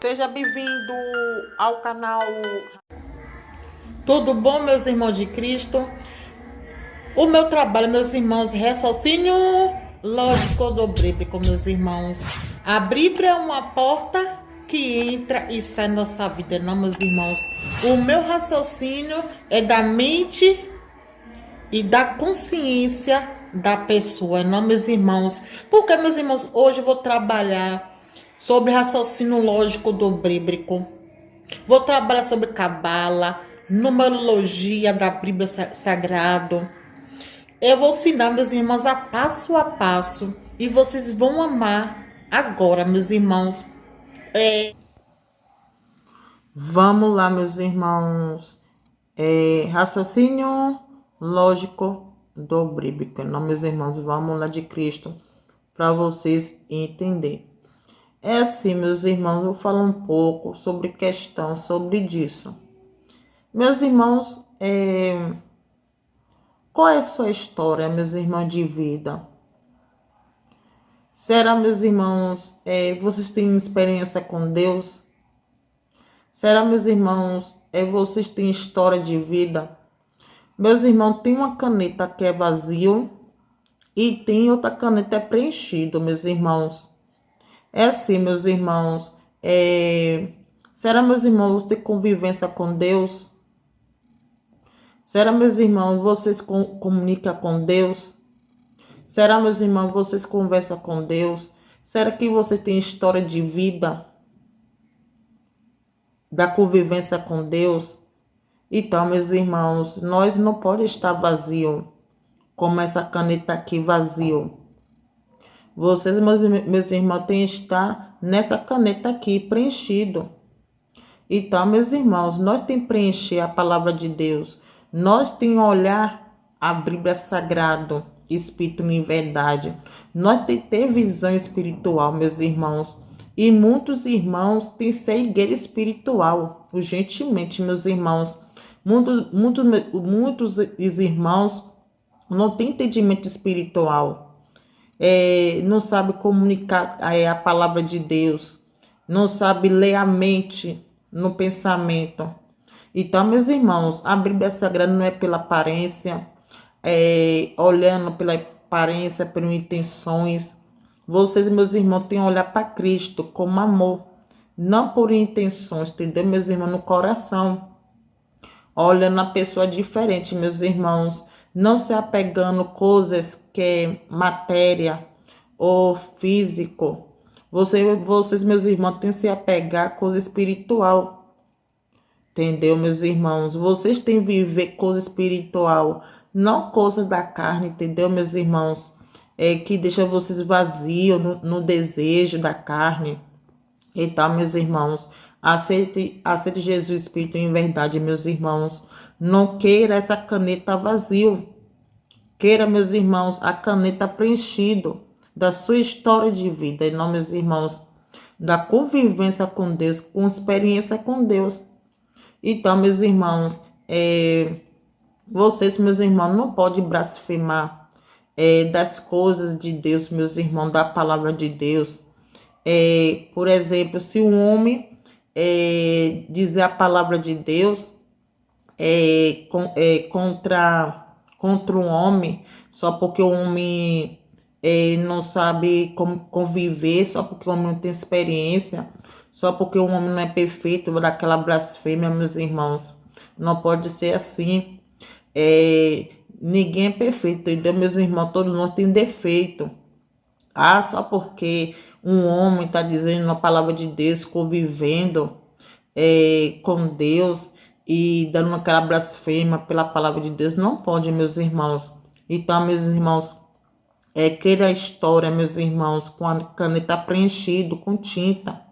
Seja bem-vindo ao canal. Tudo bom, meus irmãos de Cristo? O meu trabalho, meus irmãos, raciocínio lógico do bíblico, meus irmãos. A Bíblia é uma porta que entra e sai na nossa vida, não, meus irmãos. O meu raciocínio é da mente e da consciência da pessoa, não, meus irmãos. Porque, meus irmãos, hoje eu vou trabalhar sobre raciocínio lógico do bíblico. Vou trabalhar sobre cabala, numerologia da Bíblia Sagrado. Eu vou ensinar, meus irmãos, a passo e vocês vão amar agora, meus irmãos. Vamos lá, meus irmãos. Raciocínio lógico do bíblico. Não, meus irmãos, vamos lá de Cristo para vocês entenderem. É assim, meus irmãos, eu vou falar um pouco sobre disso. Meus irmãos, qual é a sua história, meus irmãos, de vida? Será, meus irmãos, vocês têm experiência com Deus? Será, meus irmãos, vocês têm história de vida? Meus irmãos, tem uma caneta que é vazio e tem outra caneta preenchida, meus irmãos. É assim, meus irmãos. Será, meus irmãos, ter convivência com Deus? Será, meus irmãos, vocês comunicam com Deus? Será, meus irmãos, vocês conversam com Deus? Será que você tem história de vida da convivência com Deus? Então, meus irmãos, nós não pode estar vazio, como essa caneta aqui vazio. Vocês, meus irmãos, têm que estar nessa caneta aqui preenchido. Então, meus irmãos, nós temos que preencher a palavra de Deus. Nós temos que olhar a Bíblia Sagrada, Espírito em verdade. Nós temos que ter visão espiritual, meus irmãos. E muitos irmãos têm cegueira espiritual, urgentemente, meus irmãos. Muitos irmãos não têm entendimento espiritual. Não sabe comunicar a palavra de Deus, não sabe ler a mente no pensamento. Então, meus irmãos, a Bíblia Sagrada não é pela aparência, olhando pela aparência, pelas intenções. Vocês, meus irmãos, têm que olhar para Cristo como amor, não por intenções, entendeu, meus irmãos, no coração. Olhando a pessoa diferente, meus irmãos, não se apegando coisas que é matéria ou físico. Vocês, meus irmãos, têm que se apegar a coisa espiritual. Entendeu, meus irmãos? Vocês têm que viver coisa espiritual, não coisas da carne, entendeu, meus irmãos? Que deixa vocês vazios no desejo da carne. Então, meus irmãos, aceite Jesus Espírito em verdade, meus irmãos. Não queira essa caneta vazio. Queira, meus irmãos, a caneta preenchida da sua história de vida. Em nome, meus irmãos, da convivência com Deus, com experiência com Deus. Então, meus irmãos, vocês, meus irmãos, não podem blasfemar das coisas de Deus, meus irmãos, da palavra de Deus. Por exemplo, se um homem dizer a palavra de Deus contra um homem, só porque o homem não sabe como conviver, só porque o homem não tem experiência, só porque o homem não é perfeito, daquela blasfêmia, meus irmãos. Não pode ser assim. Ninguém é perfeito, entendeu, meus irmãos? Todos nós temos defeito. Só porque um homem está dizendo a palavra de Deus, convivendo com Deus e dando aquela blasfêmia pela palavra de Deus, não pode, meus irmãos. Então, meus irmãos, queira a história, meus irmãos, com a caneta preenchida, com tinta.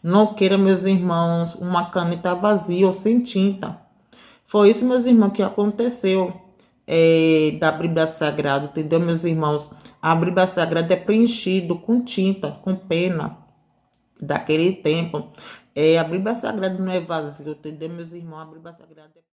Não queira, meus irmãos, uma caneta vazia ou sem tinta. Foi isso, meus irmãos, que aconteceu da Bíblia Sagrada, entendeu, meus irmãos? A Bíblia Sagrada é preenchida com tinta, com pena, daquele tempo. A Bíblia Sagrada não é vazia, entendeu, meus irmãos? A Bíblia Sagrada é